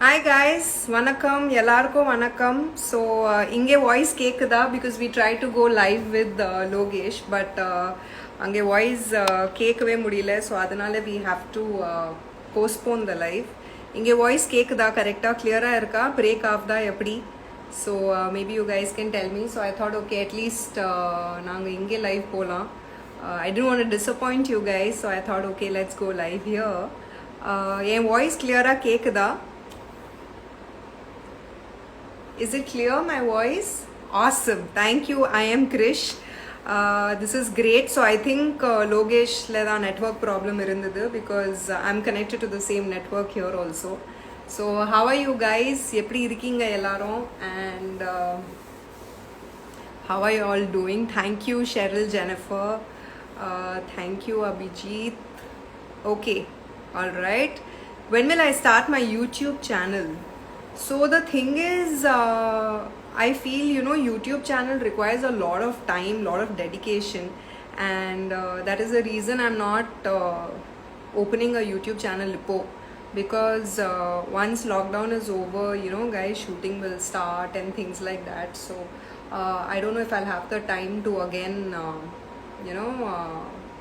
Hi guys, vanakkam, ellarkum vanakkam. So, inge voice kekkuda because we tried to go live with Logesh, but ange voice கேட்கவே முடியல. So, அதனால we have to postpone the live. இங்கே voice கேட்குதா கரெக்டாக கிளியராக இருக்கா break ஆஃப்தா எப்படி? So, maybe you guys can tell me. So, I thought, okay, at least நாங்கள் இங்கே live போகலாம். I didn't want to disappoint you guys, so I thought, okay, let's go live here. N voice கிளியராக கேட்குதா? Is it clear, my voice? Awesome. Thank you. I am Krish. This is great. So I think Logesh leda network problem irundhudu because I'm connected to the same network here also. So how are you guys? Eppadi irukeenga ellarum? And how are you all doing? Thank you, Cheryl, Jennifer. Thank you, Abhijit. Okay. All right. When will I start my YouTube channel? So the thing is, I feel, YouTube channel requires a lot of time, lot of dedication, and that is the reason I'm not opening a YouTube channel because once lockdown is over, guys, shooting will start and things like that. So I don't know if I'll have the time to again,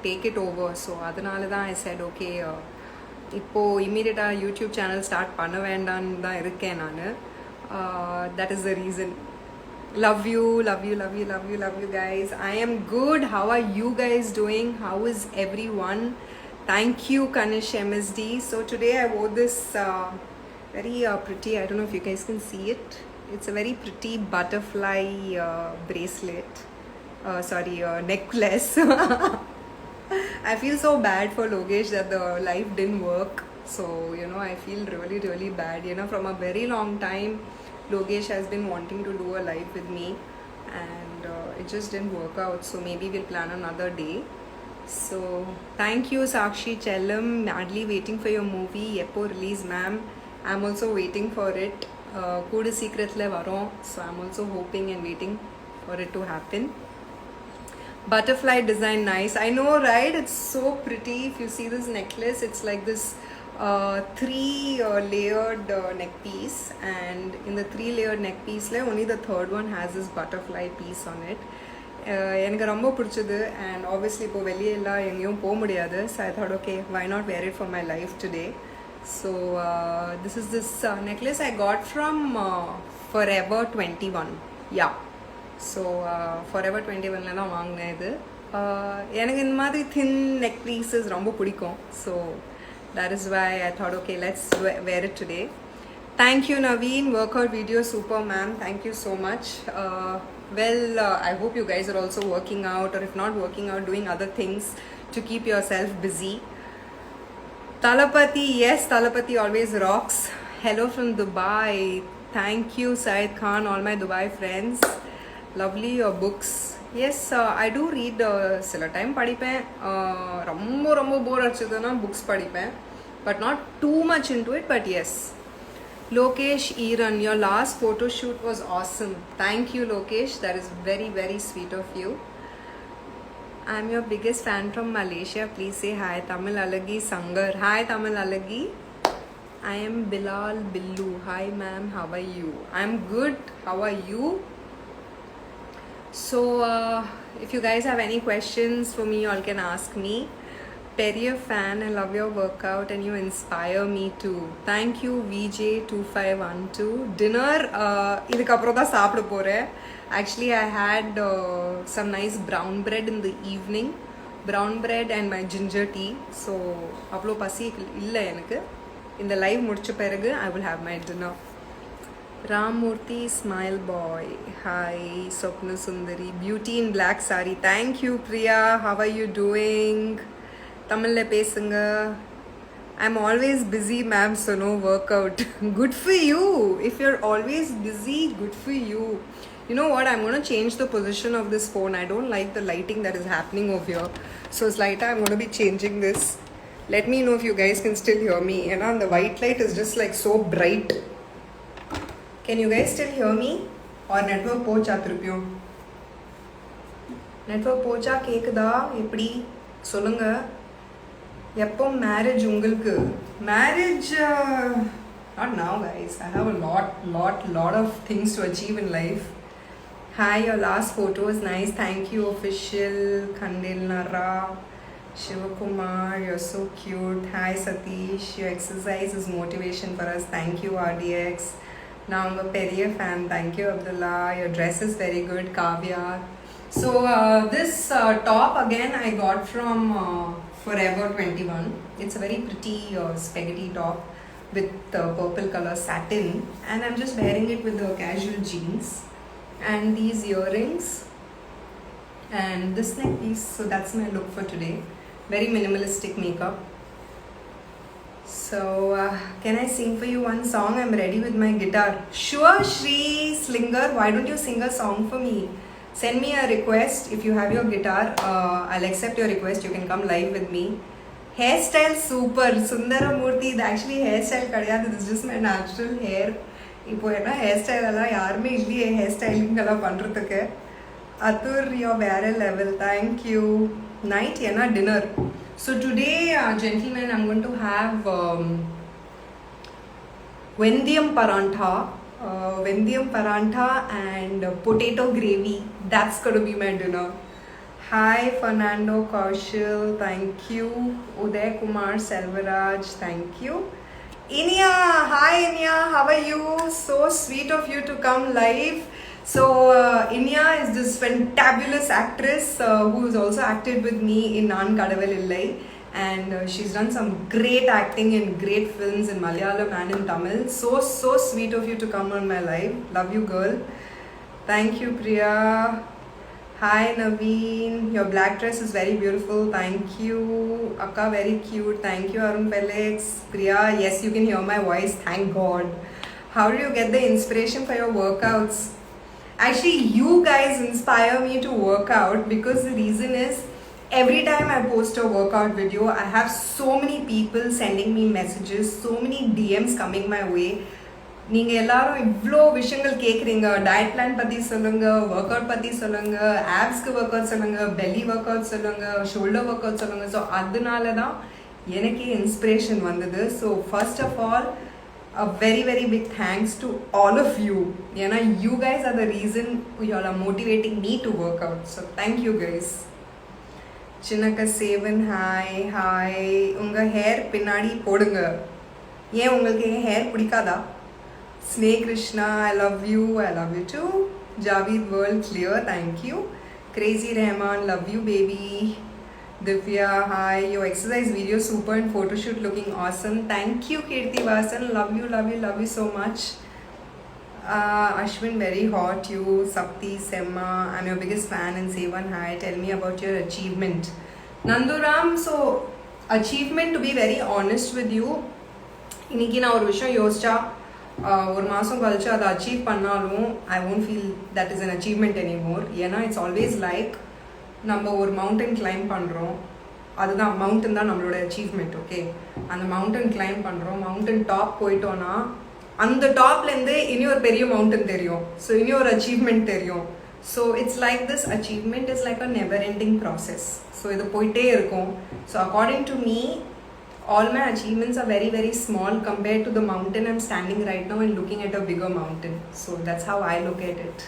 take it over. So adanala I said, okay, இப்போ இமீடியட்டாக YouTube channel start பண்ண வேண்டான்னு தான் இருக்கேன் நான். That is the reason. Love you guys. I am good. How are you guys doing? How is everyone? Thank you, Kanish MSD. So today I wore this very pretty, I don't know if you guys can see it. It's a very pretty butterfly bracelet. Necklace. I feel so bad for Logesh that the live didn't work. So, I feel really, really bad. From a very long time, Logesh has been wanting to do a live with me and it just didn't work out. So, maybe we'll plan another day. So, thank you, Sakshi Chellam. Madly waiting for your movie. Eppo release, ma'am. I'm also waiting for it. Kudu secret le varon. So, I'm also hoping and waiting for it to happen. Butterfly design, nice. I know, right? It's so pretty. If you see this necklace, it's like this 3 layered neck piece, and in the 3 layered neck piece only the third one has this butterfly piece on it. எனக்கு ரொம்ப பிடிச்சது, and obviously இப்போ வெளியெல்லாம் எங்கேயும் போக முடியாது. So I thought, okay, why not wear it for my life today? So this is this necklace I got from Forever 21. Yeah. So forever 21 தான் வாங்கினேன் இது. எனக்கு இந்த மாதிரி தின் நெக் பீசஸ் ரொம்ப பிடிக்கும். So that is why I thought okay let's wear it today. Thank you Naveen. Workout video super ma'am. Thank you so much. I hope you guys are also working out, or if not working out, doing other things to keep yourself busy. Talapati, yes, Talapati always rocks. Hello from Dubai. Thank you, Syed Khan, all my Dubai friends. Lovely your books. Yes, I do read சில time படிப்பேன். ரொம்ப போர் அடிச்சதுன்னா books படிப்பேன், but not too much into it. But yes, Lokesh Iran, your last photo shoot was awesome. Thank you, Lokesh. That is very, very sweet of you. I'm your biggest fan from Malaysia. Please say hi. Tamil Alagi Sangar. Hi, Tamil Alagi. I am Bilal Billu. Hi, ma'am. How are you? I'm good. How are you? So if you guys have any questions for me, you all can ask me. Perrier fan, I love your workout and you inspire me too. Thank you, VJ2512. Dinner idukku appo da saapda pore. Actually I had some nice brown bread in the evening. Brown bread and my ginger tea. So avlo pasi illa enakku. In the live mudicha peragu I will have my dinner. Ramurthy Smile Boy. Hi, Swapna Sundari. Beauty in Black Sari. Thank you, Priya. How are you doing? Tamil le pesunga. I'm always busy, ma'am, so no workout. Good for you. If you're always busy, good for you. You know what? I'm going to change the position of this phone. I don't like the lighting that is happening over here. So slightly I'm going to be changing this. Let me know if you guys can still hear me. And the white light is just like so bright. Can you guys still hear me? Or network pocha திருப்பியும்? Network போச்சா கேக்குதா எப்படி சொல்லுங்க. எப்போ marriage உங்களுக்கு? Marriage Not now, guys. I have a lot of things to achieve in life. Hi, your last photo is nice. Thank you, official Khandil Nara. Shivakumar, you're so cute. Hi, Satish. Your exercise is motivation for us. Thank you, RDX. Now I'm a Perrier fan. Thank you, Abdullah. Your dress is very good, Kavya. So this top again I got from Forever 21. It's a very pretty spaghetti top with purple color satin, and I'm just wearing it with the casual jeans and these earrings and this neck piece. So that's my look for today. Very minimalistic makeup. So can I sing for you one song? I'm ready with my guitar. Sure, Shri Slinger, why don't you sing a song for me? Send me a request. If you have your guitar, I'll accept your request. You can come live with me. Hairstyle super. Sundaramurthy. It actually hairstyle kadiyadu. This is just my natural hair. இப்போ என்ன hair style எல்லாம் யாருமே இல்லையே hair styling எல்லாம் பண்ணுறதுக்கு. Athur, you're very level. Thank you. Night, yeah, dinner. So today, gentlemen, I'm going to have Vendiyam parantha and potato gravy. That's going to be my dinner. Hi, Fernando Kaushal. Thank you. Uday Kumar Selvaraj. Thank you. Inya, hi Inya, how are you? So sweet of you to come live. So Inya is this fantabulous actress who has also acted with me in Naan Kadaval Illai, and she's done some great acting in great films in Malayalam and in Tamil. So sweet of you to come on my live. Love you, girl. Thank you, Priya. Hi Naveen, your black dress is very beautiful. Thank you. Akka, very cute. Thank you, Arun Felix. Priya, yes, you can hear my voice. Thank God. How do you get the inspiration for your workouts? Actually, you guys inspire me to work out, because the reason is every time I post a workout video, I have so many people sending me messages, so many DMs coming my way. நீங்கள் எல்லாரும் இவ்வளோ விஷயங்கள் கேட்குறீங்க. Diet plan பற்றி சொல்லுங்கள், work out பற்றி சொல்லுங்கள், ஆப்ஸ்க்கு ஒர்க் அவுட் சொல்லுங்கள், பெல்லி ஒர்க் அவுட் சொல்லுங்கள், ஷோல்டர் ஒர்க் அவுட் சொல்லுங்கள். ஸோ அதனால தான் எனக்கே இன்ஸ்பிரேஷன் வந்தது. So first of all a very big thanks to all of you. You guys are the reason you all are motivating me to work out. So thank you guys. Chinaka Seven, hi. Unga hair pinnadi podunga. ஏன் உங்களுக்கு என் hair பிடிக்காதா? Snake Krishna, I love you too. Javeed World Clear, thank you. Crazy Rahman, love you baby. Divya, hi. Your exercise video super and photo shoot looking awesome. Thank you, Kirti Vasan. Love you so much. Ashwin, very hot. You, Sapti, Semma. I'm your biggest fan and say one hi. Tell me about your achievement. Nanduram, so achievement, to be very honest with you, இன்னைக்கு நான் ஒரு விஷயம் யோசிச்சா ஒரு மாதம் கழிச்சு அதை achieve பண்ணாலும் I won't feel that is an achievement anymore. ஏன்னா இட்ஸ் ஆல்வேஸ் லைக் நம்ம ஒரு மவுண்டன் கிளைம் பண்ணுறோம், அதுதான் மவுண்டன் தான் நம்மளோட அச்சீவ்மெண்ட். ஓகே, அந்த மவுண்டன் கிளைம் பண்ணுறோம், மவுண்டன் டாப் போயிட்டோன்னா அந்த டாப்லேருந்து இனி ஒரு பெரிய மவுண்டன் தெரியும், ஸோ இனி ஒரு அச்சீவ்மெண்ட் தெரியும். So it's like this achievement is like a never ending process. So இது போயிட்டே இருக்கும். So according to me, all my achievements are very small compared to the mountain I'm standing right now and looking at a bigger mountain. So that's how I look at it.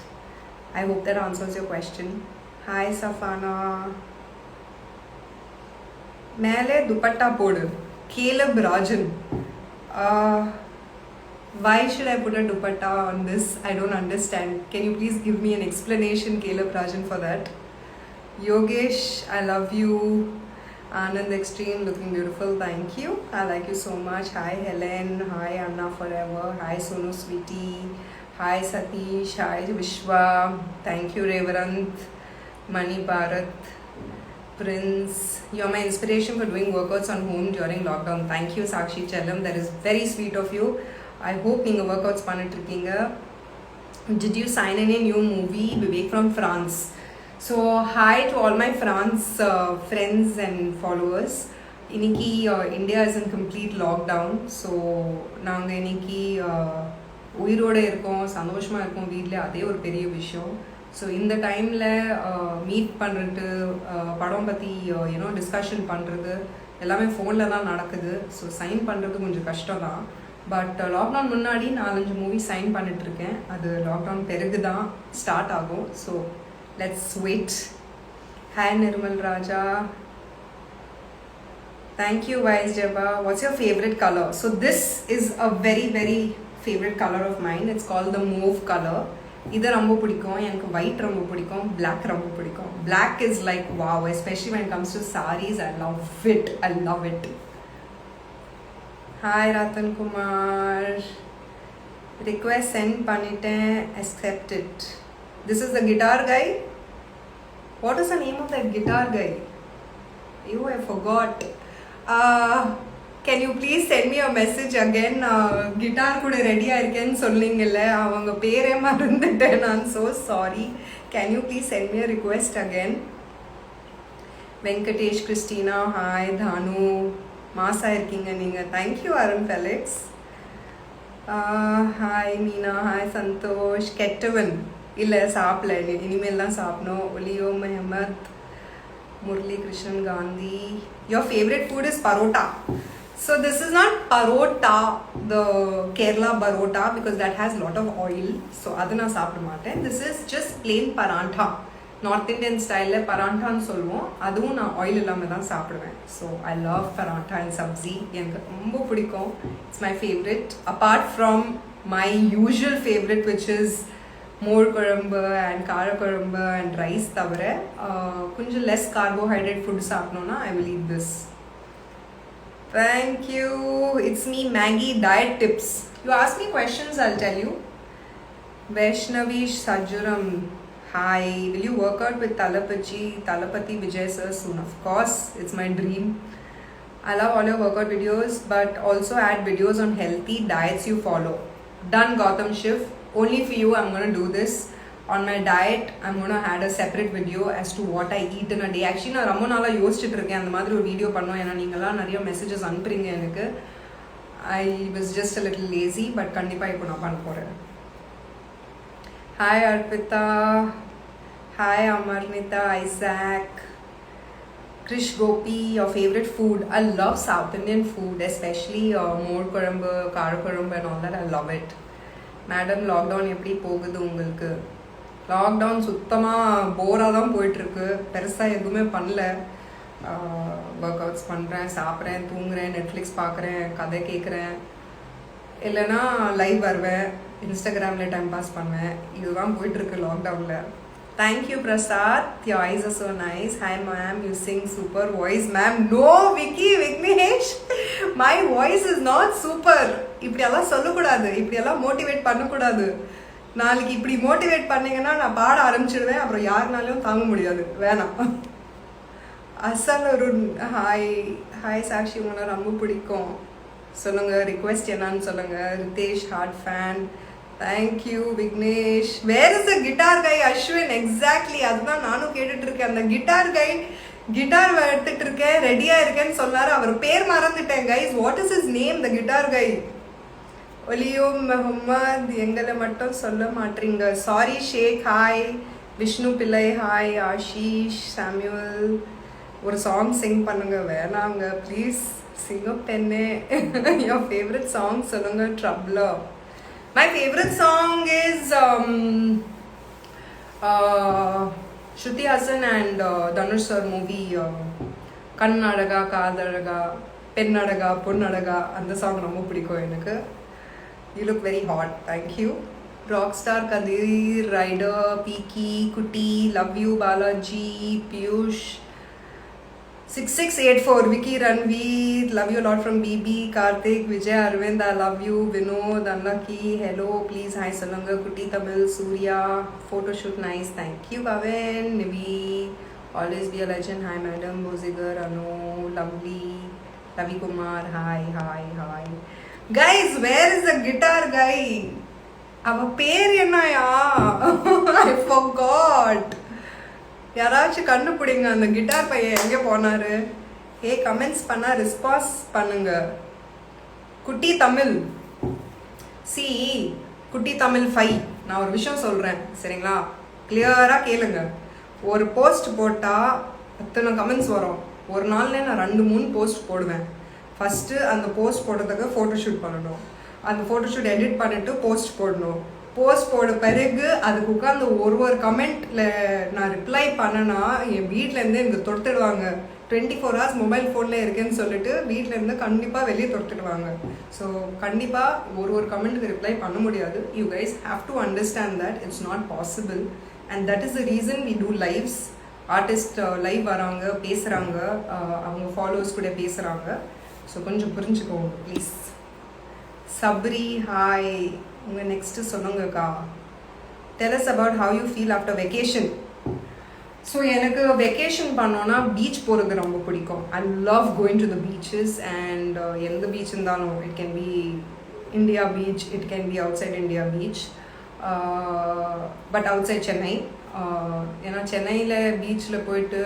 I hope that answers your question. Hi Safana. Mele dupatta podu. Caleb Rajan. Why should I put a dupatta on this? I don't understand. Can you please give me an explanation, Caleb Rajan, for that? Yogesh, I love you. Anand Extreme, looking beautiful, thank you. I like you so much. Hi Helen, hi Anna Forever, hi Sonu Sweetie, hi Satish, hi Vishwa, thank you Reverend, Mani Bharat, Prince. You're my inspiration for doing workouts on home during lockdown. Thank you Sakshi Chellam, that is very sweet of you. I hope neenga workouts pannittirkeenga. Did you sign in a new movie? Vivek from France. So hi to all my France friends and followers. Iniki India is in complete lockdown. So naanga iniki uiroda irukom, sandoshama irukom veetla, adhe or periya vishayam. So இந்த டைமில் meet பண்ணுறது, படம் பற்றி discussion பண்ணுறது எல்லாமே ஃபோனில் தான் நடக்குது. ஸோ சைன் பண்ணுறது கொஞ்சம் கஷ்டம் தான். பட் லாக்டவுன் முன்னாடி 4-5 மூவி சைன் பண்ணிட்டுருக்கேன். அது லாக்டவுன் பிறகு தான் ஸ்டார்ட் ஆகும். So let's wait. Hi Nirmal Raja, thank you Wise Jabba. What's your favorite color? So this is a very very favorite color of mine. It's called the mauve color. இது ரொம்ப பிடிக்கும் எனக்கு. white ரொம்ப பிடிக்கும், black ரொம்ப பிடிக்கும். Black is like wow, especially when it comes to sarees. I love it. Hi Ratan Kumar, request send பண்ணிட்டேன், accept it. This is the guitar guy. What is the name of that guitar guy? I forgot. Can you please send me a message again? Guitar கூட ரெடியா இருக்கேன்னு சொன்னீங்கல்ல, அவங்க பேரே மறந்துட்டேன். I'm so sorry. Can you please send me a request again? Venkatesh Christina, hi. Dhanu, மாசா இருக்கீங்க நீங்க. Thank you Arun Felix. Hi Meena, hi Santosh. கெட்டவன் இல்லை சாப்பிடல, இனிமேல் தான் சாப்பிடணும். ஒலியோ மெஹமத், Murli Krishnan Gandhi. Your favorite food is parota. So this is not parota, the Kerala parota, because that has lot of oil. So adu na saapida maten. This is just plain parantha. North Indian style parantha nu solvom. Adu na oil illama dhaan saapidven. So I love parantha and sabzi. Enakku romba pidikum. It's my favorite. Apart from my usual favorite, which is more kurambu and kara kurambu and rice tavara kunjam less carbohydrate food saapnona I will eat this. Thank you. It's me Maggie, diet tips. You ask me questions, I'll tell you. Vaishnavi Sajuram, hi. Will you work out with Talapati Vijay sir soon? Of course, it's my dream. I love all your workout videos, but also add videos on healthy diets you follow. Done Gautam Shiv. Only for you I'm going to do this. On my diet I'm going to add a separate video as to what I eat in a day. Actually நான் ரொம்ப நாளா யோசிச்சிட்டு இருக்கேன் அந்த மாதிரி ஒரு video பண்ணனும். ஏன்னா நீங்கலாம் நிறைய மெசேजेस அனுப்புறீங்க எனக்கு. I was just a little lazy, but கண்டிப்பா இப்போ நான் பண்ண போறேன். Hi Arpita, hi Amarnita, Isaac, Krish Gopi. Your favorite food? I love South Indian food, especially more kurambu, kara kurambu and all that. I love it. Madam lockdown எப்படி போகுது உங்களுக்கு? Lockdown சுத்தமாக போராக தான் போயிட்டுருக்கு. பெருசாக எதுவுமே பண்ணல. ஒர்க் அவுட்ஸ் பண்ணுறேன், சாப்பிட்றேன், தூங்குறேன், நெட்ஃப்ளிக்ஸ் பார்க்குறேன், கதை கேட்குறேன், இல்லைனா லைவ் வருவேன், இன்ஸ்டாகிராமில் டைம் பாஸ் பண்ணுவேன். இதுதான் போயிட்டுருக்கு லாக்டவுனில். Thank you Prasad, your eyes are so nice. Hi ma'am, you sing super voice. Ma'am, no Vignesh, my voice is not super. இப்படியெல்லாம் சொல்லக்கூடாது, இப்படியெல்லாம் மோட்டிவேட் பண்ணக்கூடாது. நாளைக்கு இப்படி மோட்டிவேட் பண்ணீங்கன்னா நான் பாட ஆரம்பிச்சிடுவேன், அப்புறம் யாருனாலையும் தாங்க முடியாது. வேணாம். அசல் ஒரு ஹாய் சாக்ஷி, உங்களை ரொம்ப பிடிக்கும் சொல்லுங்கள், ரிக்வெஸ்ட் என்னன்னு சொல்லுங்கள். Ritesh heart fan. Thank you Vignesh. Where is the guitar guy? Ashwin, exactly. அதுதான் நானும் கேட்டுட்டு இருக்கேன். அந்த guitar guy கிட்டார் எடுத்துட்டு இருக்கேன், ரெடியா இருக்கேன்னு சொன்னாரு. அவர் பேர் மறந்துட்டேன் guys. What is his name, the guitar guy? ஒலியோ Mohammed, எங்களை மட்டும் சொல்ல மாட்டீங்க. சாரி ஷேக், ஹாய். விஷ்ணு பிள்ளை, ஹாய். ஆஷிஷ் சாமுவல், ஒரு சாங் சிங் பண்ணுங்க. வேணாங்க ப்ளீஸ், சிங் அப் பெண்ணே. யோர் ஃபேவரட் சாங் சொல்லுங்க. ட்ரபிளர். My favorite song is Shruti Hassan and Dhanush sir movie Kannadaga Kadalaga Pennadaga Ponnadaga, and the song romba pidikum enakku. You look very hot. Thank you. Rockstar Kadir, Rider, Peaky, Kutti, love you Balaji, Piyush. 6684, Vicky Ranveer, love you a lot from BB, Karthik, Vijay Arvind, I love you, Vinod, Unlucky, hello, please, hi Salanga, Kutti Tamil, Surya, photo shoot nice, thank you Kavin, Nivi, always be a legend, hi madam, Bozigar, Anu, lovely, Ravi Kumar, hi. Guys, where is the guitar guy? Ava per enaya? I forgot. யாராச்சும் கண்டுபிடிங்க, அந்த guitar பையன் எங்கே போனாரு? Comments பண்ணால் response பண்ணுங்க. குட்டி Tamil, C குட்டி தமிழ் 5. நான் ஒரு விஷயம் சொல்கிறேன் சரிங்களா, கிளியராக கேளுங்க. ஒரு போஸ்ட் போட்டால் அத்தனை கமெண்ட்ஸ் வரும். ஒரு நாள்ல நான் 2-3 போஸ்ட் போடுவேன். ஃபஸ்ட்டு அந்த போஸ்ட் போடுறதுக்கு ஃபோட்டோ ஷூட் பண்ணணும். அந்த ஃபோட்டோஷூட் எடிட் பண்ணிட்டு போஸ்ட் போடணும். போஸ்ட் போட பிறகு அதுக்கு உட்காந்து ஒரு கமெண்ட்டில் நான் ரிப்ளை பண்ணனா என் வீட்டிலேருந்து எனக்கு தொடுத்துடுவாங்க. 24 hours மொபைல் ஃபோனில் இருக்கேன்னு சொல்லிட்டு வீட்டிலேருந்து கண்டிப்பாக வெளியே தொடுத்துடுவாங்க. ஸோ கண்டிப்பாக ஒரு கமெண்ட்டுக்கு ரிப்ளை பண்ண முடியாது. You guys have to understand that it's not possible. And that is the reason we do lives. Artist live வராங்க, பேசுகிறாங்க, அவங்க ஃபாலோவர்ஸ் கூட பேசுகிறாங்க. ஸோ கொஞ்சம் புரிஞ்சுக்கோங்க ப்ளீஸ். சப்ரி ஹாய், உங்கள் நெக்ஸ்ட்டு சொல்லுங்கக்கா. Tell us about how you feel after vacation. So எனக்கு வெக்கேஷன் பண்ணோன்னா பீச் போகிறது ரொம்ப பிடிக்கும். I love going to the beaches. And எந்த பீச் இருந்தாலும், it can be India beach, it can be outside India beach, but outside Chennai. ஏன்னா சென்னையில் பீச்சில் போயிட்டு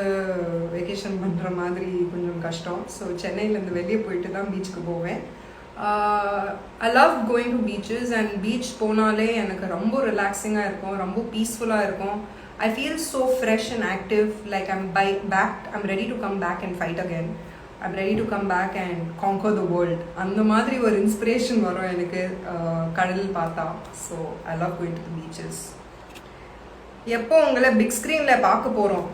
வெக்கேஷன் பண்ணுற மாதிரி கொஞ்சம் கஷ்டம். ஸோ சென்னையிலேருந்து வெளியே போயிட்டு தான் பீச்சுக்கு போவேன். I love going to beaches. And beach போனாலே எனக்கு ரொம்ப ரிலாக்ஸிங்காக இருக்கும், ரொம்ப பீஸ்ஃபுல்லாக இருக்கும். I feel so fresh and active, like I'm ready to come back and fight again. I'm ready to come back and conquer the world. அந்த மாதிரி ஒரு இன்ஸ்பிரேஷன் வரும் எனக்கு கடல் பார்த்தா. So I love going to the beaches. எப்போ உங்களை big ஸ்க்ரீனில் பார்க்க போகிறோம்?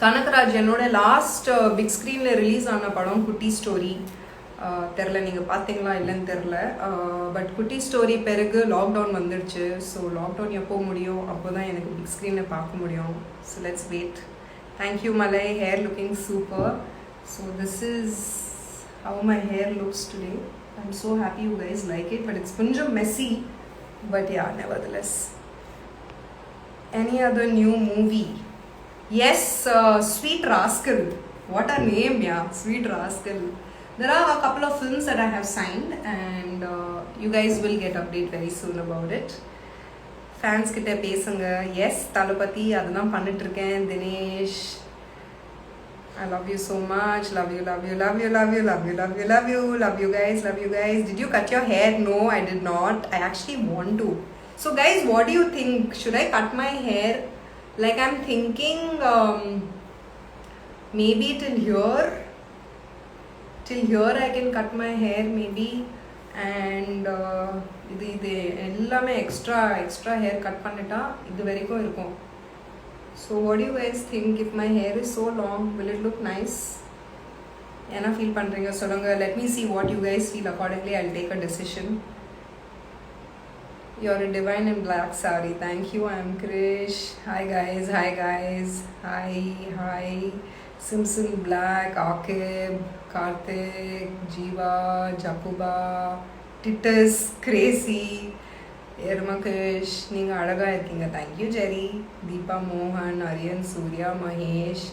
கனகராஜ் என்னோட லாஸ்ட் பிக் ஸ்க்ரீனில் ரிலீஸ் ஆன படம் குட்டி ஸ்டோரி. தெரில நீங்கள் பார்த்தீங்களா இல்லைன்னு தெரில. பட் குட்டி ஸ்டோரி பிறகு லாக்டவுன் வந்துடுச்சு. ஸோ லாக்டவுன் எப்போ முடியும் அப்போ தான் எனக்கு பிக் ஸ்க்ரீனில் பார்க்க முடியும். So let's wait. Thank you Malai, hair looking super. So this is how my hair looks today. I am so happy you guys like it. But it's கொஞ்சம் messy, but yeah, nevertheless. Any other new movie? Yes, Sweet Rascal. What a name, yeah, Sweet Rascal. There are a couple of films that I have signed, and you guys will get update very soon about it. Fans கிட்ட பேசுங்க. Yes, தளபதி அதெல்லாம் பண்ணிட்டு இருக்கேன். Dinesh, I love you so much. Love you, love you, love you, love you, love you, love you, love you, love you guys, love you guys. Did you cut your hair? No, I did not. I actually want to. So guys, what do you think? Should I cut my hair? Like I'm thinking maybe till here I can cut my hair maybe. And இது எல்லாமே extra hair cut பண்ணிட்டா இது வரைக்கும் இருக்கும். So what do you guys think? If my hair is so long, will it look nice? என்ன feel பண்ணுறீங்க சொல்லுங்க. Let me see what you guys feel. Accordingly I'll take a decision. You're a divine in black sari. Thank you. I'm Krish. Hi guys. Hi. Simpson Black, Akib, Karthik, Jeeva, Jakuba, Titus, Crazy, Ermakish, நீங்க அழகா இருக்கீங்க. Thank you Jerry, Deepa Mohan, Aryan, Surya, Mahesh.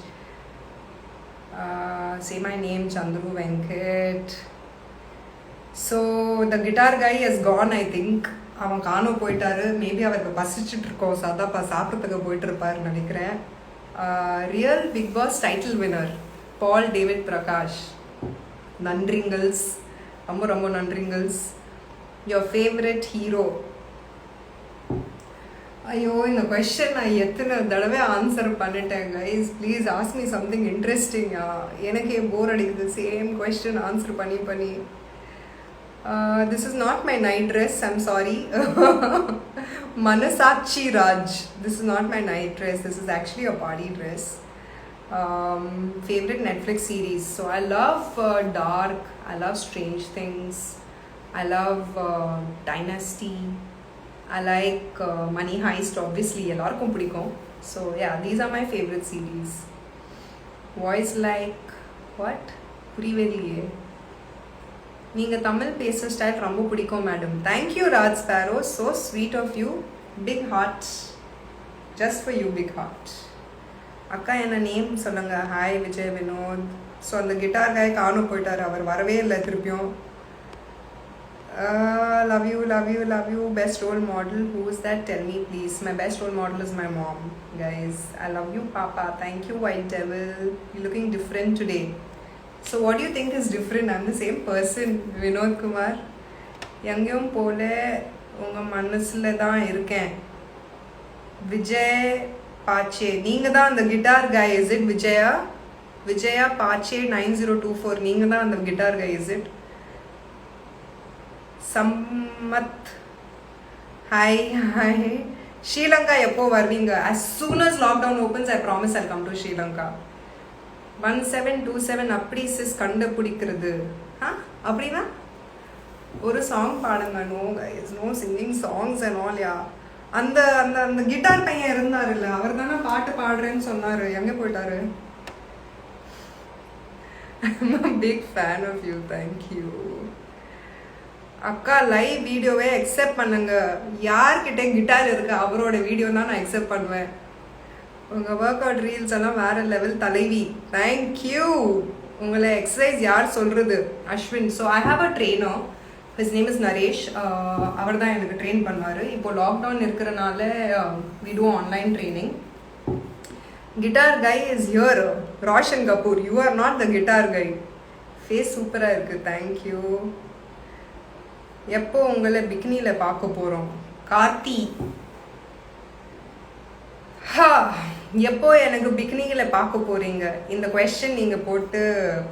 Say my name, Chandru Venkat. So the guitar guy has gone, I think. அவன் காணோ போயிட்டாரு. Maybe அவருக்கு பசிச்சுட்டு இருக்கோம், சாதாப்பா சாப்பிட்றதுக்கு போயிட்டு இருப்பாருன்னு நினைக்கிறேன். Real Bigg Boss title winner Paul David Prakash, நன்றிங்கள்ஸ், ரொம்ப நன்றிங்கள்ஸ். Your favourite hero? ஐயோ, இந்த கொஸ்டின் நான் எத்தனை தடவை ஆன்சர் பண்ணிட்டேன் guys. Please ask me something இன்ட்ரெஸ்டிங்கா. எனக்கே போர் அடிக்குது சேம் கொஸ்டின் ஆன்சர் பண்ணி. This is not my night dress, I'm sorry. Manasachi Raj, this is not my night dress, this is actually a party dress. Favorite Netflix series? So I love Dark, I love Strange Things, I love Dynasty, I like Money Heist, obviously ellarkum pidikum. So yeah, these are my favorite series. Voice like what? புரியவே. நீங்கள் தமிழ் பேசுகிற style ரொம்ப பிடிக்கும் madam. Thank you Raj sparrow, so sweet of you. Big heart, just for you, big heart. அக்கா என்ன name சொல்லுங்கள். Hi Vijay Vinod. So அந்த guitar காய் காண போயிட்டார், அவர் வரவே இல்லை திருப்பியும். love you. Best role model, who is that? Tell me please. My best role model is my mom, guys. I love you papa. Thank you White Devil. You're looking different today. So what do you think is different? I'm the same person. Vinod Kumar, எங்கேயும் போல உங்கள் மனசில் தான் இருக்கேன். விஜய் பாச்சே, நீங்கள் தான் அந்த guitar guy. Is it Vijaya பாச்சே 9024? நீங்கள் தான் அந்த guitar guy. Is it Sammat. Hi. Sri Lanka எப்போ வருவீங்க? As soon as lockdown opens, I promise I'll come to Sri Lanka. 1727 அப்படி சிஸ் கண்டுபிடிக்கிறது. அப்படின்னா ஒரு சாங் பாடுங்க. No guys, no singing songs and all. Yeah, அந்த அந்த அந்த கிட்டார் பையன் இருந்தார் இல்லை, அவர் தானே பாட்டு பாடுறேன்னு சொன்னார். எங்கே போயிட்டாரு? I'm a big fan of you. Thank you. அக்கா லைவ் வீடியோவே அக்செப்ட் பண்ணுங்க. யார்கிட்ட கிட்டார் இருக்கு அவரோட வீடியோ தான் நான் அக்செப்ட் பண்ணுவேன். உங்கள் ஒர்க் அவுட் ரீல்ஸ் எல்லாம் வேற லெவல் தலைவி. தேங்க்யூ. உங்களை எக்ஸசைஸ் யார் சொல்கிறது? Ashwin. So I have a trainer, his name is Naresh. அவர் தான் எனக்கு ட்ரெயின் பண்ணுவார். இப்போ லாக்டவுன் இருக்கிறனால we do online training. Guitar guy is here. Roshan Kapoor, you are not the guitar guy. Face சூப்பராக இருக்குது. தேங்க்யூ. எப்போ உங்களை பிக்னியில் பார்க்க போகிறோம்? கார்த்தி. எப்போ எனக்கு பிக்னியில் பார்க்க போகிறீங்க? இந்த கொஸ்டின் நீங்கள்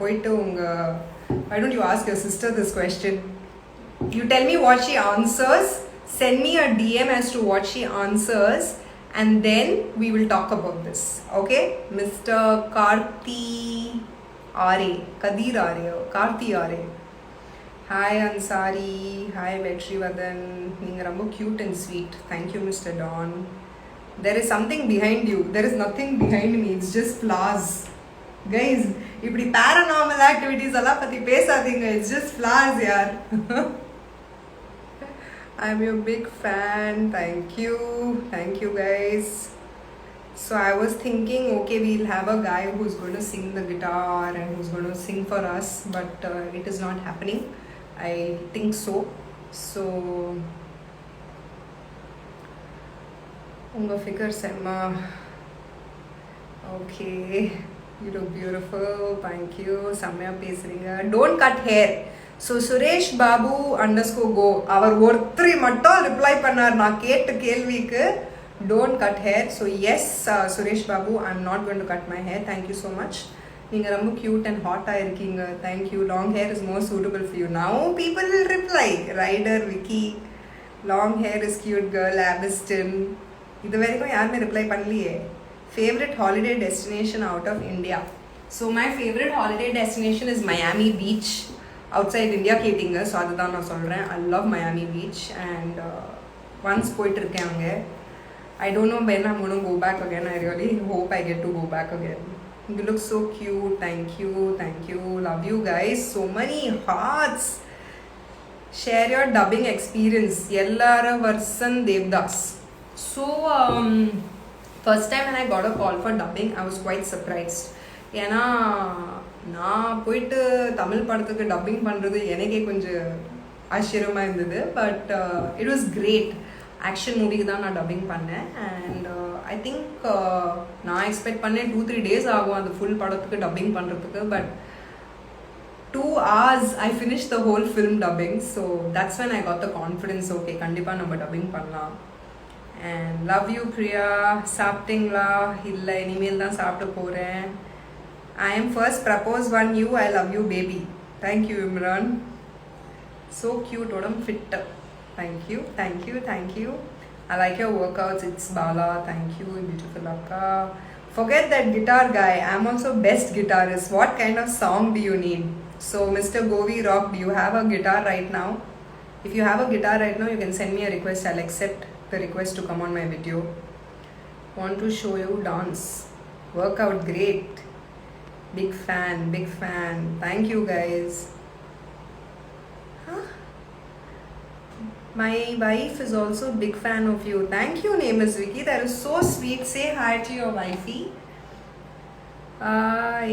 போயிட்டு உங்கள் why don't you ask your sister this question? You tell me what she answers, send me a DM as to what she answers, and then we will talk about this. Okay? Mr. Karthi Are, Kadir Are, Karthi Are. Hi Ansari, hi Vetrivadan. Neenga romba cute and sweet. Thank you Mr. Don. There is something behind you. There is nothing behind me. It's just flowers. Guys, இப்படி paranormal activities எல்லாம் பத்தி பேசாதீங்க. It's just flowers yaar. I'm your big fan. Thank you. Thank you guys. So I was thinking, okay, we'll have a guy who's going to sing the guitar and who's going to sing for us, but it is not happening. I think so. So unga figure semma. Okay, you look beautiful. Thank you. Samya pesringa. Don't cut hair. So Suresh Babu _go அவர் ஒருத்தரை மட்டும் reply பண்ணார் நான் கேட்ட கேள்விக்கு. Don't cut hair. So yes, Suresh Babu, I'm not going to cut my hair. Thank you so much. நீங்கள் ரொம்ப cute and ஹாட்டாக இருக்கீங்க. Thank you. Long hair is more suitable for you. Now people will reply. Rider Vicky, long hair is cute girl. ஆபிஸ்டன், இது வரைக்கும் யாருமே reply பண்ணலையே. Favourite holiday destination out of India? So my favourite holiday destination is Miami beach. Outside India கேட்டிங்க, so அதுதான் நான் சொல்கிறேன். I love Miami beach and once போயிட்டுருக்கேன் அங்கே. I don't know when I'm going to go back again. I really hope I get to go back again. You look so cute. Thank you. Thank you. Love you guys. So many hearts. Share your dubbing experience. Yellara Varsan Devdas. So first time when I got a call for dubbing, I was quite surprised. ஏன்னா நான் போயிட்டு தமிழ் படத்துக்கு dubbing பண்ணுறது எனக்கே கொஞ்சம் ஆச்சரியமாக இருந்தது. But it was great. Action மூவிக்கு தான் நான் டப்பிங் பண்ணேன். அண்ட் ஐ திங்க் நான் எக்ஸ்பெக்ட் பண்ணேன் 2-3 days ஆகும் அந்த ஃபுல் படத்துக்கு டப்பிங் பண்ணுறதுக்கு. But 2 hours I finished the whole film dubbing. So that's when I got the confidence. Okay, கண்டிப்பாக நம்ம டப்பிங் பண்ணலாம். And love you Priya. சாப்பிட்டீங்களா? இல்லை, இனிமேல் தான் சாப்பிட்டு போகிறேன். I am first propose one you. I love you baby. Thank you Imran. So cute. Odam fit. Thank you. Thank you. Thank you. I like your workouts. It's Bala. Thank you. Beautiful akka. Forget that guitar guy. I'm also best guitarist. What kind of song do you need? So Mr. Govi Rock, do you have a guitar right now? If you have a guitar right now, you can send me a request. I'll accept the request to come on my video. Want to show you dance. Workout great. Big fan. Big fan. Thank you guys. My wife is also a big fan of you. Thank you, name is Vicky. That is so sweet. Say hi to your wifey.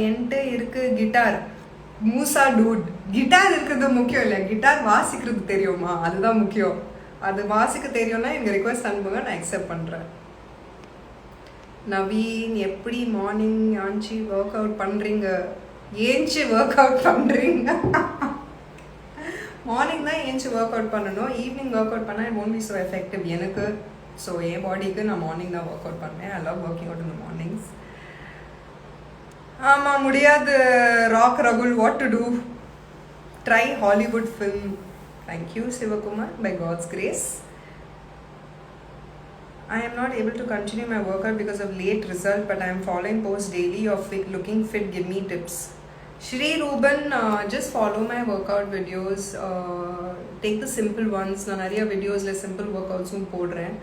என்கிட்ட இருக்கு guitar. மூசா dude, guitar இருக்கிறது முக்கியம் இல்லை, guitar வாசிக்கிறது தெரியுமா, அதுதான் முக்கியம். அது வாசிக்க தெரியும்னா எனக்கு ரிக்வெஸ்ட் அனுப்புங்க, நான் அக்செப்ட் பண்ணுறேன். நவீன், எப்படி மார்னிங் ஆஞ்சி ஒர்க் அவுட் பண்ணுறீங்க? ஏஞ்சி ஒர்க் அவுட் பண்ணுறீங்க? மார்னிங் தான் ஏஞ்சி ஒர்க் அவுட் பண்ணணும். ஈவினிங் ஒர்க் அவுட் பண்ணால் it won't be so effective எனக்கு. ஸோ என் பாடிக்கு நான் மார்னிங் தான் ஒர்க் அவுட் பண்ணேன். I love working out in the mornings. ஆமாம், முடியாது ராக் ரகுல். What to do? Try Hollywood film. Thank you, Sivakumar, by God's grace. I am not able to continue my workout because of late result, but I am following posts daily of looking fit. Give me tips. Shri Ruben, just follow my workout videos. Take the simple ones. நான் நிறைய வீடியோஸ்ல simple workoutsம் போடுறேன்.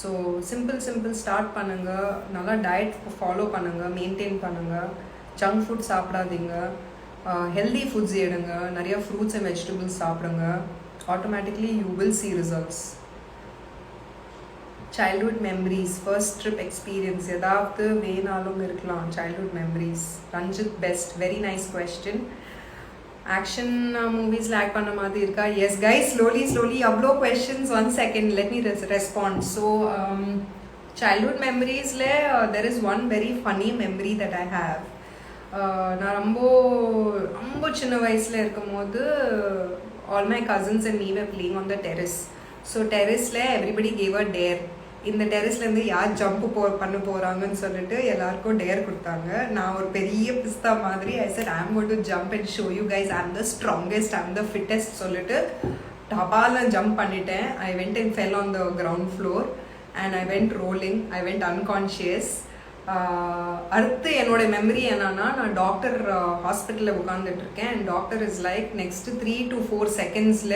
So simple start பண்ணுங்க. நல்லா diet follow பண்ணுங்க, maintain பண்ணுங்க. Junk food சாப்பிடாதீங்க. Healthy foods எடுங்க. நிறைய ஃப்ரூட்ஸ் அண்ட் வெஜிடபிள்ஸ் சாப்பிடுங்க. Automatically you will see results. Childhood memories, first trip experience, ஏதாவது வேணாலும் இருக்கலாம். Childhood memories. Ranjit best, very nice question. Action movies lag பண்ண மாதிரி இருக்கா? Yes guys, slowly அவ்வளோ questions. 1 second, let me respond. So childhood memories le there is one very funny memory that I have. நான் ரொம்ப சின்ன வயசுல இருக்கும்போது all my cousins and me were playing on the terrace. So terrace le everybody gave a dare. இந்த டெரஸ்லேருந்து யார் jump பண்ண போகிறாங்கன்னு சொல்லிட்டு எல்லாருக்கும் டேர் கொடுத்தாங்க. நான் ஒரு பெரிய பிஸ்தா மாதிரி I said I'm going to jump and show you guys I'm the strongest, I'm the fittest சொல்லிட்டு டபால ஜம்ப் பண்ணிட்டேன். I went and fell on the ground floor and I went rolling, I went unconscious. அடுத்து என்னோட memory என்னன்னா, நான் doctor ஹாஸ்பிட்டலில் உட்காந்துட்டு இருக்கேன். And doctor is like next 3 to 4 secondsல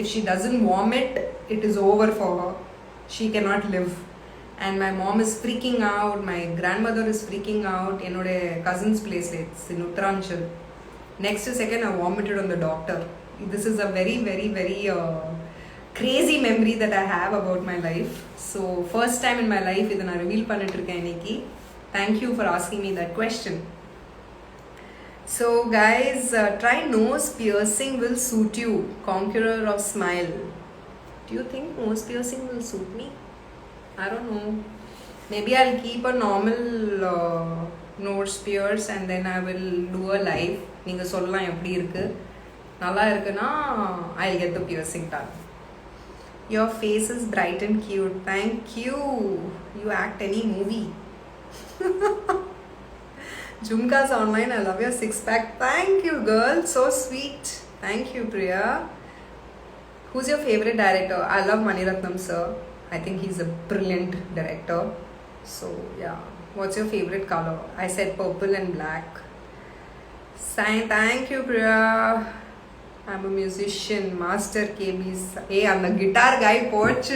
if she doesn't vomit it is over for her. She cannot live. And my mom is freaking out, my grandmother is freaking out. என்னோட cousins place, it's in Uttaranchal. Next second I vomited on the doctor. This is a very crazy memory that I have about my life. So first time in my life இதை நான் reveal பண்ணிட்டு இருக்கேன் இன்னைக்கு. Thank you for asking me that question. So guys, try nose piercing will suit you. Conqueror of smile. Do you think nose piercing will suit me? I don't know. Maybe I'll keep a normal nose pierce and then I will do a live. நீங்க சொல்லலாம் எப்படி இருக்கு, நல்லா இருக்குன்னா I'll get the piercing done. Your face is bright and cute. Thank you. You act any movie. Jhumkas online, I love your six pack. Thank you girl, so sweet. Thank you Priya. Who's your favorite director? I love Maniratnam sir. I think he's a brilliant director. So yeah, what's your favorite color? I said purple and black. Thank you Priya. I'm a musician, master KBs. Hey, I'm the guitar guy poach.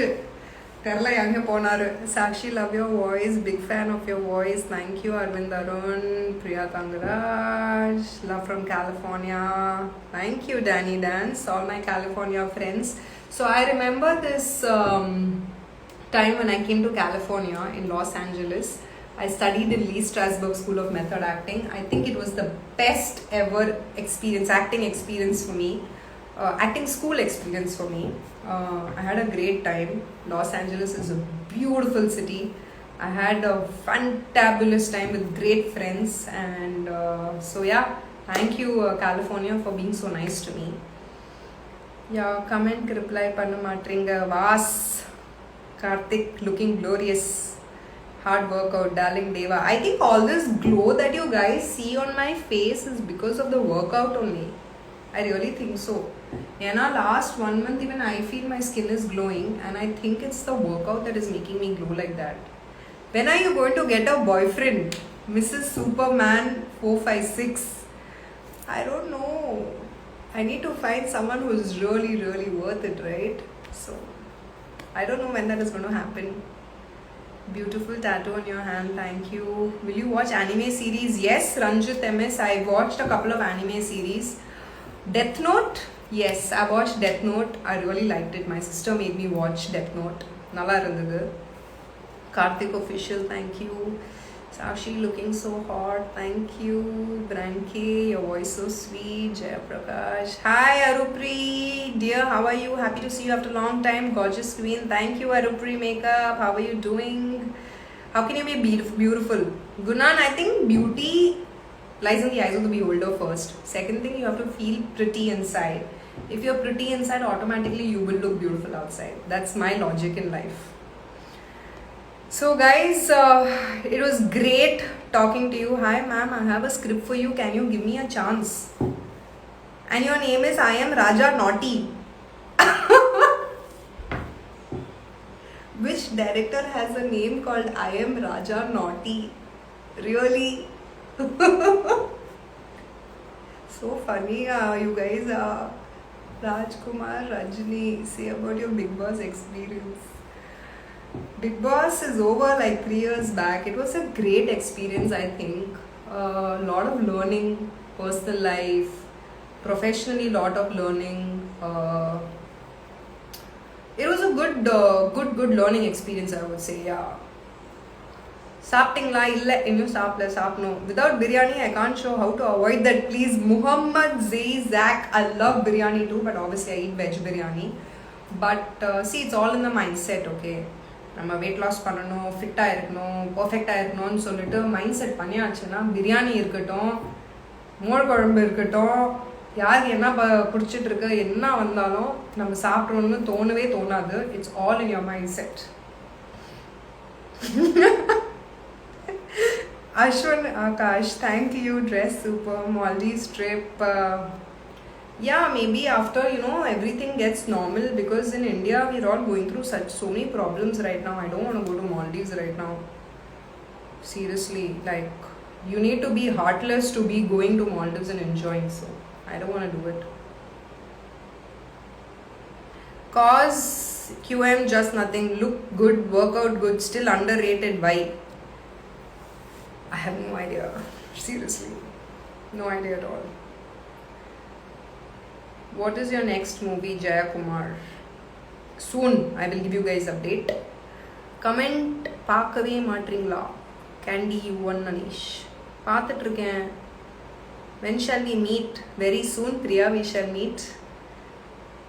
Karla yange ponaru. Sakshi, love your voice, big fan of your voice. Thank you Arvind Arun, Priya Tangaraj, love from California. Thank you Danny Dance, all my California friends. So I remember this time when I came to California in Los Angeles. I studied in Lee Strasberg School of Method Acting. I think it was the best ever experience, acting experience for me. Acting school experience for me. I had a great time. Los Angeles is a beautiful city. I had a fantabulous time with great friends. And so yeah, thank you California for being so nice to me. Yeah, comment reply panna matringa. Vas Karthik looking glorious. Hard workout, darling Deva. I think all this glow that you guys see on my face is because of the workout only. I really think so. Yeah, last 1 month even I feel my skin is glowing and I think it's the workout that is making me glow like that. When are you going to get a boyfriend? Mrs. Superman 456. I don't know. I need to find someone who is really worth it, right? So I don't know when that is going to happen. Beautiful tattoo on your hand, thank you. Will you watch anime series? Yes, Ranjit MS, I watched a couple of anime series. Death Note? Yes, I watched Death Note. I really liked it. My sister made me watch Death Note. Nalla irundhudu. Karthik official, thank you. Sakshi looking so hot, thank you. Branke, your voice so sweet. Jaya Prakash. Hi Arupri, dear, how are you? Happy to see you after a long time. Gorgeous queen, thank you Arupri Makeup. How are you doing? How can you be beautiful? Gunan, I think beauty lies in the eyes of the beholder first. Second thing, you have to feel pretty inside. If you're pretty inside, automatically you will look beautiful outside. That's my logic in life. So guys, it was great talking to you. Hi ma'am, I have a script for you. Can you give me a chance? And your name is I am Raja Naughty. Which director has a name called I Am Raja Naughty? Really? So funny, you guys. Rajkumar, Rajni, say about your Big Boss experience. Big Boss is over like 3 years back. It was a great experience, I think. A lot of learning, personal life, professionally, lot of learning. It was a good learning experience, I would say. Yeah. சாப்பிட்டீங்களா இல்லை இன்னும் சாப்பிடணும் without biryani I can't show how to avoid that please Muhammad Zak I love biryani too but obviously I eat veg biryani but see it's all in the mindset okay நம்ம weight loss பண்ணணும் ஃபிட்டாக இருக்கணும் பர்ஃபெக்டாக இருக்கணும்னு சொல்லிட்டு mind set பண்ணியாச்சுன்னா பிரியாணி இருக்கட்டும் மோர் குழம்பு இருக்கட்டும் யாருக்கு என்ன பிடிச்சிட்டு இருக்கு என்ன வந்தாலும் நம்ம சாப்பிடணும்னு தோணவே தோணாது it's all in your mind set Ashwin Akash, thank you. Dress super. Maldives trip. Yeah, maybe after everything gets normal because in India we're all going through so many problems right now. I don't want to go to Maldives right now. Seriously, like you need to be heartless to be going to Maldives and enjoying. So I don't want to do it. Cause QM just nothing. Look good, work out good. Still underrated. Why? I have no idea. Seriously. No idea at all. What is your next movie, Jaya Kumar? Soon, I will give you guys update. Comment பார்க்கவே மாட்டீங்களா Candy U1 Anish. பார்த்துட்டு இருக்கேன். When shall we meet? Very soon, Priya, we shall meet.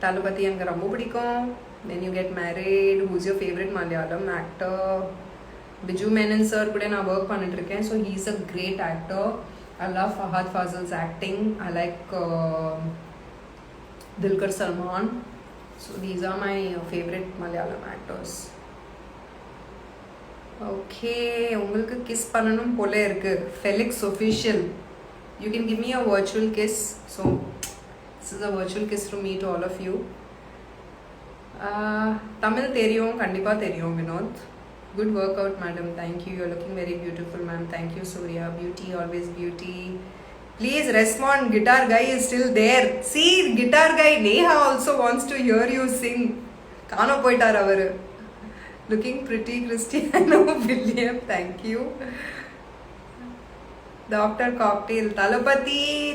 தளபதி எனக்கு ரொம்ப பிடிக்கும். When you get married, who's your favorite Malayalam actor? Biju Menon sir kude na work pannittiruken so he is a great actor. I love Fahad Fazil's acting. I like Dulquer Salman. So these are my favorite Malayalam actors. Okay, உங்களுக்கு kiss பண்ணனும் போல இருக்கு Felix official. You can give me a virtual kiss. So this is a virtual kiss from me to all of you. Tamil தெரியும் கண்டிப்பா தெரியும் Vinod. Good workout, madam. Thank you. You're looking very beautiful, ma'am. Thank you, Surya. Beauty, always beauty. Please respond. Guitar guy is still there. See, guitar guy Neha also wants to hear you sing. Kano poitar avaru. Looking pretty, Cristiano William. Thank you. Dr. Cocktail.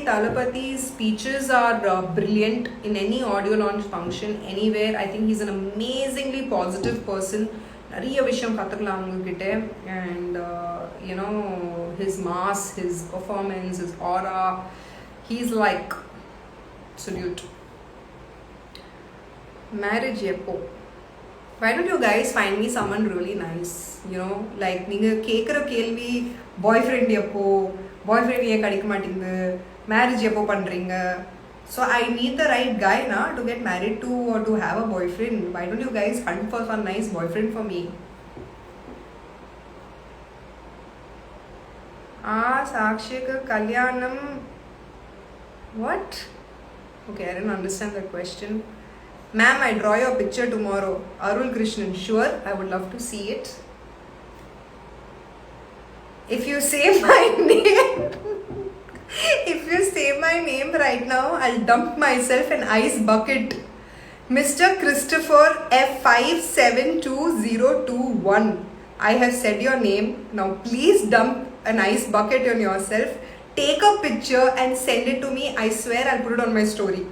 Talapathi's speeches are brilliant in any audio launch function, anywhere. I think he's an amazingly positive person. நிறைய விஷயம் கற்றுக்கலாம் அவங்கக்கிட்ட and his mass, his performance, his aura, he's like salute. Marriage எப்போ? Why don't you guys find me someone really nice? Like நீங்கள் கேட்குற கேள்வி boyfriend எப்போ boyfriend ஏன் கிடைக்க மாட்டேங்குது மேரேஜ் எப்போ பண்ணுறீங்க So I need the right guy na to get married to or to have a boyfriend. Why don't you guys hunt for some nice boyfriend for me? Sakshika Kalyanam. What? Okay, I didn't understand that question. Ma'am, I draw your picture tomorrow. Arul Krishnan, sure. I would love to see it. If you say my name. If you say my name right now, I'll dump myself an ice bucket. Mr. Christopher F572021. I have said your name. Now please dump an ice bucket on yourself. Take a picture and send it to me. I swear I'll put it on my story.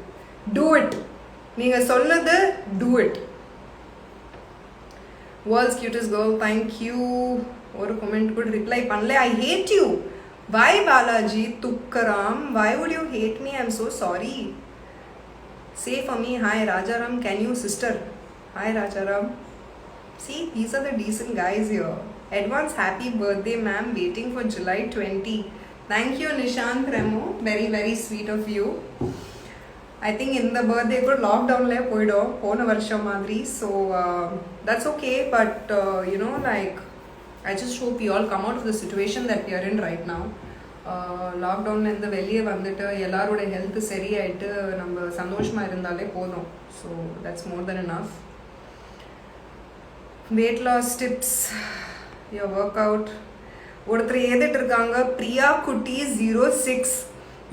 Do it. Neenga sonnadhu, do it. World's cutest girl. Thank you. Or comment could reply panle. I hate you. Why Balaji Tukkaram? Why would you hate me? I'm so sorry. Say for me, hi Rajaram, can you sister? Hi Rajaram. See, these are the decent guys here. Advance happy birthday ma'am, waiting for July 20. Thank you Nishant Remo, very very sweet of you. I think in the birthday good lockdown le poidom pona varsham madri so that's okay but like I just hope you all come out of the situation that we are in right now. லாக்டவுன்லேருந்து வெளியே வந்துட்டு எல்லாரோட health சரியாயிட்டு நம்ம சந்தோஷமாக இருந்தாலே போதும். So that's more then enough. Weight loss tips, your workout. ஒருத்தர் ஏதிட்டு இருக்காங்க, Priya Kutti 06,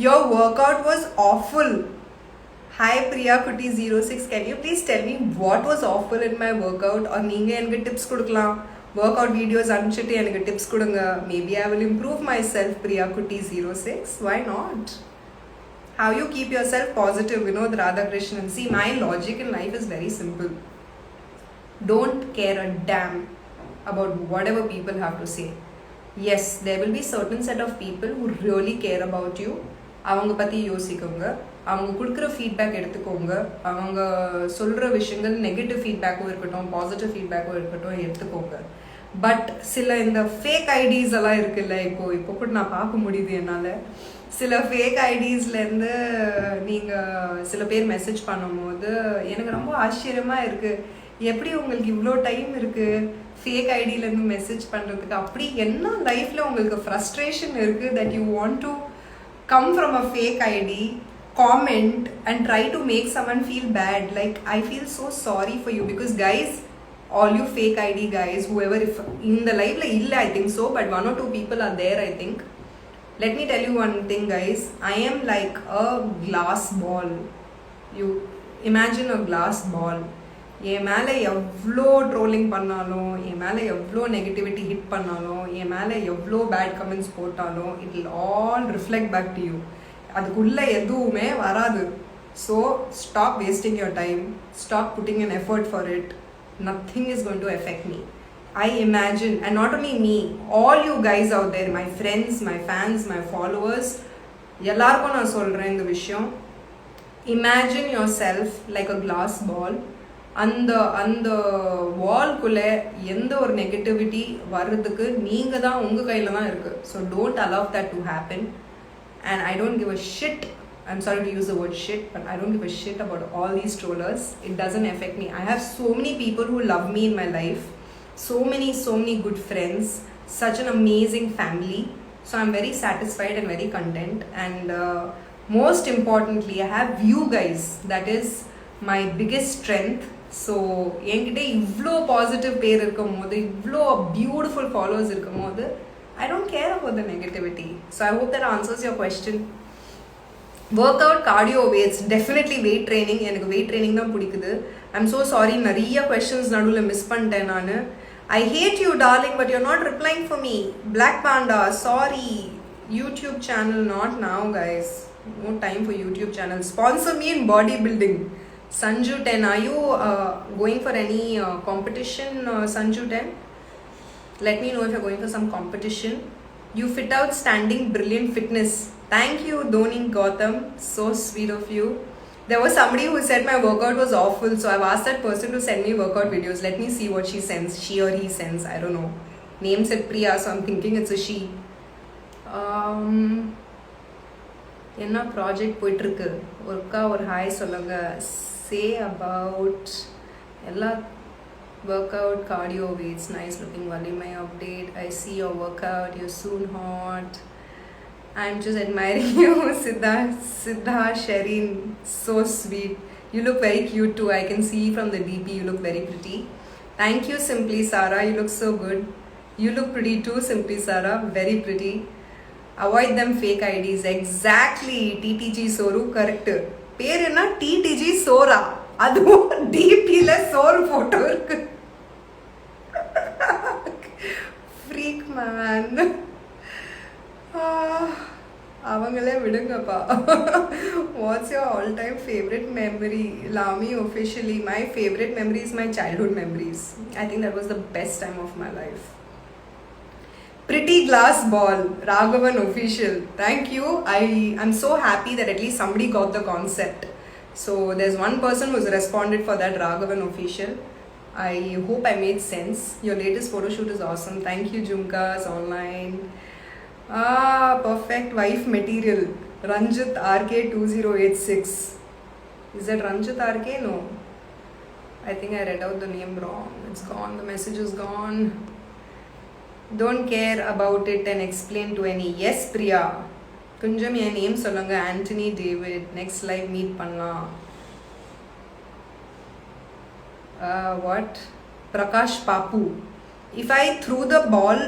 your workout was awful. Hi Priya Kutti 06, can you please tell me what was awful in my workout? Or நீங்கள் எனக்கு tips கொடுக்கலாம், work out videos அனுப்பிச்சிட்டு எனக்கு tips கொடுங்க. Maybe I will improve my self. Priya Kutti 06, why not? How you keep yourself positive, Vinod Radhakrishnan. See, my logic in life is very simple. Don't care a damn about whatever people have to say. Yes, there will be certain set of people who really care about you. அவங்க பற்றி யோசிக்கோங்க, அவங்க கொடுக்குற feedback எடுத்துக்கோங்க, அவங்க சொல்கிற விஷயங்கள் negative ஃபீட்பேக்கும் இருக்கட்டும் positive ஃபீட்பேக்கும் இருக்கட்டும் எடுத்துக்கோங்க. பட் சில இந்த ஃபேக் ஐடிஸ் எல்லாம் இருக்குல்ல, இப்போ கூட நான் பார்க்க முடியுது என்னால். சில ஃபேக் ஐடிஸ்லேருந்து நீங்கள் சில பேர் மெசேஜ் பண்ணும்போது எனக்கு ரொம்ப ஆச்சரியமாக இருக்குது. எப்படி உங்களுக்கு இவ்வளோ டைம் இருக்குது ஃபேக் ஐடியிலேருந்து மெசேஜ் பண்ணுறதுக்கு? அப்படி என்ன லைஃப்பில் உங்களுக்கு ஃப்ரஸ்ட்ரேஷன் இருக்குது that you want to come from a fake ID, comment and try to make someone feel bad? Like, I feel so sorry for you, because guys, all you fake ID guys, whoever, if in the life la illa, I think so, but one or two people are there, I think. Let me tell you one thing guys, I am like a glass ball. You imagine a glass ball. என் மேலே எவ்வளோ trolling பண்ணாலும், என் மேலே எவ்வளோ negativity hit பண்ணாலும், என் மேலே எவ்வளோ பேட் கமெண்ட்ஸ் போட்டாலும், it will all reflect back to you. அதுக்குள்ளே எதுவுமே வராது. So stop wasting your time, stop putting an effort for it. Nothing is going to affect me. I imagine, and not only me, all you guys out there, my friends, my fans, my followers, எல்லாருக்கும் நான் சொல்கிறேன் இந்த விஷயம். Imagine yourself like a glass ball. அந்த வால்குள்ளே எந்த ஒரு negativity வர்றதுக்கு நீங்கள் தான், உங்கள் கையில் தான் இருக்குது. So don't allow that to happen. And I don't give a shit, I'm sorry to use the word shit, but I don't give a shit about all these trollers. It doesn't affect me. I have so many people who love me in my life, so many good friends, such an amazing family. So I'm very satisfied and very content. And most importantly, I have you guys. That is my biggest strength. So என்கிட்ட இவ்வளோ positive பேர் இருக்கும் போது, இவ்வளோ beautiful followers இருக்கும் போது, I don't care about the negativity. So I hope that answers your question. Workout, cardio, weights, definitely weight training. எனக்கு weight training தான் பிடிக்குது. I'm so sorry, நிறைய questions நடுவில் மிஸ் பண்ணிட்டேன் நான். I hate you darling, but you're not replying for me. Black Panda, sorry. YouTube channel, not now guys. No time for YouTube channel. Sponsor me in bodybuilding. Sanju 10, are you going for any competition, Sanju 10? Let me know if you're going for some competition. You fit out standing, brilliant fitness. Thank you, Dhoni Gautam. So sweet of you. There was somebody who said my workout was awful, so I've asked that person to send me workout videos. Let me see what she sends. She or he sends, I don't know. Name said Priya, so I'm thinking it's a she. என்ன project போயிட்டுருக்கு? ஒர்க்கா ஒரு hi சொல்லுங்க. Say about எல்லா workout, cardio, weights, nice looking Valimai update. I see your workout, you're soon hot. I'm just admiring you. Siddha Sherin, so sweet. You look very cute too. I can see from the DP you look very pretty. Thank you Simply Sarah, you look so good. You look pretty too Simply Sarah, very pretty. Avoid them fake IDs. Exactly. TTG Soru, correct. பேர் என்ன? DDG சோரா. அதுவும் டிபியில் சோறு photo இருக்கு. Freak man. அவங்களே விடுங்கப்பா. What's your all time favourite memory? Lami officially, my favorite memory is my childhood memories. I think that was the best time of my life. Pretty glass ball, Raghavan official. Thank you. I'm so happy that at least somebody got the concept. So there's one person who's responded for that, Raghavan official. I hope I made sense. Your latest photo shoot is awesome. Thank you Jumkas online. Perfect wife material. Ranjit RK 2086. Is that Ranjit RK? No. I think I read out the name wrong. It's gone. The message is gone. Don't care about it and explain to any. Yes, Priya. கொஞ்சம் என் name சொல்லுங்க. Antony David. Next live meet பண்ணலாம். What? Prakash Papu. If I threw the ball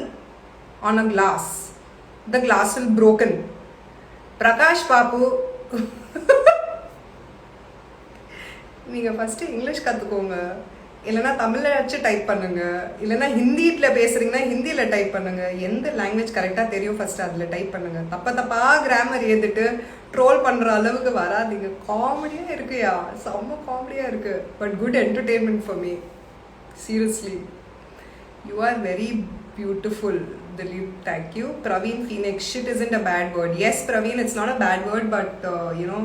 on a glass, the glass will broken. Prakash Papu. நீங்கள் first English கற்றுக்கோங்க, இல்லைனா தமிழில் வச்சு type பண்ணுங்கள், இல்லைனா ஹிந்தியில் பேசுகிறீங்கன்னா ஹிந்தியில் டைப் பண்ணுங்கள். எந்த லாங்குவேஜ் கரெக்டாக தெரியும் ஃபஸ்ட்டு அதில் டைப் பண்ணுங்கள். தப்பாக கிராமர் ஏற்றுட்டு ட்ரோல் பண்ணுற அளவுக்கு வராதிங்க. காமெடியாக இருக்குயா, செம்ம காமெடியாக இருக்குது. But good entertainment for me. Seriously, you are very beautiful. Dilip, thank you. Praveen Phoenix, shit isn't a bad word. Yes, Praveen, it's not a bad word, but you know,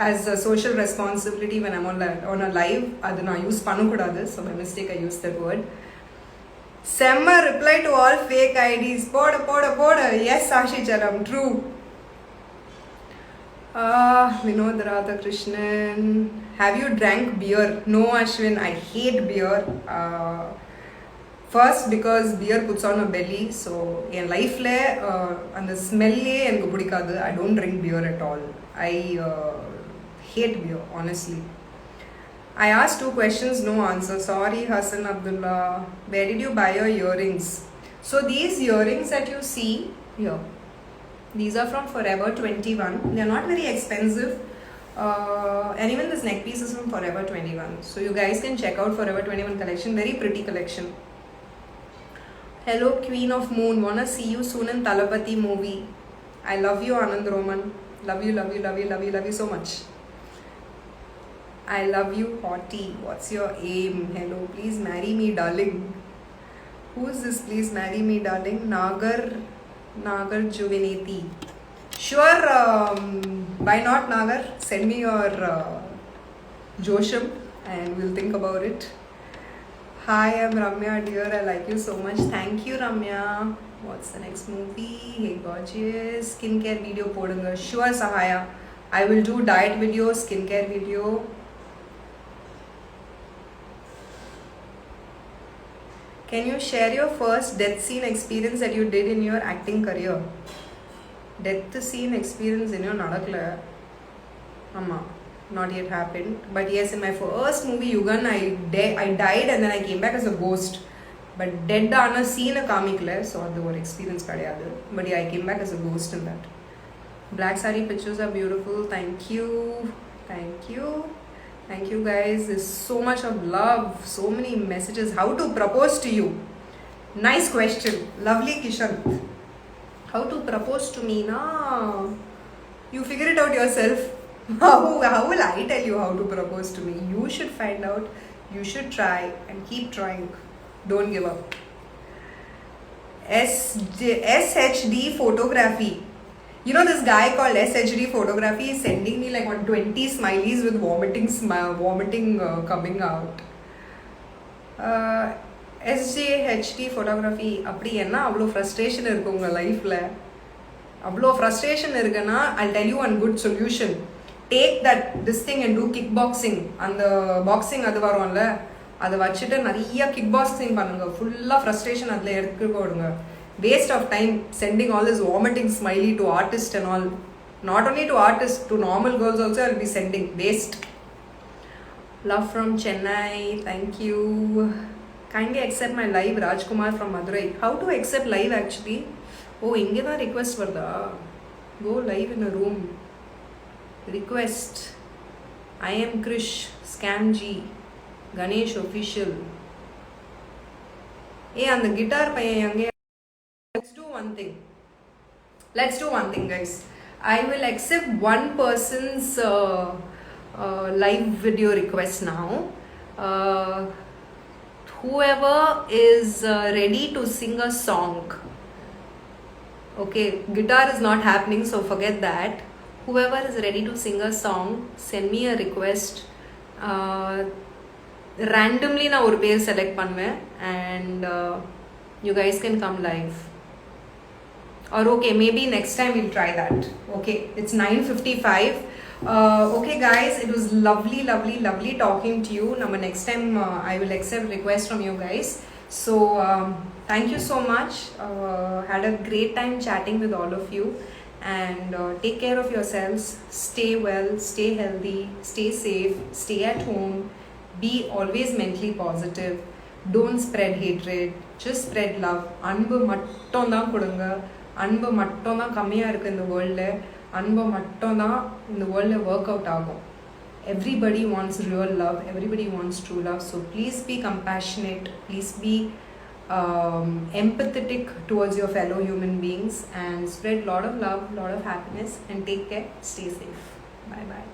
as a social responsibility when I'm on a live, adu na use panukudadu, so by mistake I used that word. Semma reply to all fake IDs. Poda. Yes, Sashi Charam, true. Vinod Radhakrishnan, have you drank beer? No, Ashwin, I hate beer. First, because beer puts on a belly, so in life le and the smell enku pidikadu. I don't drink beer at all. I hate beer, honestly. I asked 2 questions, no answer. Sorry, Hassan Abdullah. Where did you buy your earrings? So these earrings that you see here, these are from Forever 21. They are not very expensive. And even this neck piece is from Forever 21. So you guys can check out Forever 21 collection. Very pretty collection. Hello, Queen of Moon. Wanna see you soon in Talapati movie. I love you, Anand Roman. Love you so much. I love you, Hottie. What's your aim? Hello, please marry me, darling. Who is this? Please marry me, darling. Nagar Juvenati. Sure. Why not, Nagar? Send me your Josham and we'll think about it. Hi, I'm Ramya, dear. I like you so much. Thank you, Ramya. What's the next movie? Hey, gorgeous. Skincare video podunga. Sure, Sahaya. I will do diet video, skincare video. Can you share your first death scene experience that you did in your acting career? Death scene experience in your nadakla. Amma. Not yet happened, but yes, in my first movie Yugan, I died and then I came back as a ghost, but dead ana scene kaamikla, so adu or experience kadiyadu. But yeah, I came back as a ghost in that. Black saree pictures are beautiful. Thank you guys. There's so much of love, so many messages. How to propose to you? Nice question, lovely Kishan. How to propose to me na? You figure it out yourself. How will I tell you how to propose to me? You should find out. You should try and keep trying. Don't give up. SHD photography. You know this guy called SHD photography is sending me like 120 smileys with vomiting coming out. SJHD photography. அப்படி என்ன அவ்வளோ frustration இருக்கு உங்கள் லைஃப்பில்? அவ்வளோ frustration இருக்குன்னா I'll tell you one good solution. Take this thing and do kickboxing. அந்த boxing அது வரும்ல, அதை வச்சுட்டு நிறைய kickboxing பண்ணுங்க. ஃபுல்லாக frustration அதில் எடுத்து போடுங்க. Waste of time sending all this vomiting smiley to artists and all. Not only to artists, to normal girls also I'll be sending. Waste. Love from Chennai. Thank you. Kindly accept my live, Rajkumar from Madurai. How to accept live actually? Oh, inge da request varda. Go live in a room. Request. I am Krish, Scam G, Ganesh official. Hey, and the guitar payan. Let's do one thing, guys. I will accept one person's live video request now. Whoever is ready to sing a song. Okay, guitar is not happening, so forget that. Whoever is ready to sing a song, send me a request. Randomly na or pair select பண்ணுவேன் and you guys can come live. Or okay, maybe next time we'll try that. Okay, it's 9:55. Okay guys, it was lovely talking to you. Next time I will accept requests from you guys. So thank you so much. Had a great time chatting with all of you, and take care of yourselves. Stay well, stay healthy, stay safe, stay at home. Be always mentally positive. Don't spread hatred, just spread love. அன்பு மட்டும் தான் கொடுங்க. அன்பு மட்டும் தான் கம்மியாக இருக்குது இந்த வேர்ல்டில். அன்பு மட்டும் தான் இந்த வேர்ல்டில் ஒர்க் அவுட் ஆகும். Everybody wants real love, everybody wants true love, so please be compassionate, please be empathetic towards your fellow human beings, and spread lot of love, lot of happiness, and take care, stay safe. Bye bye.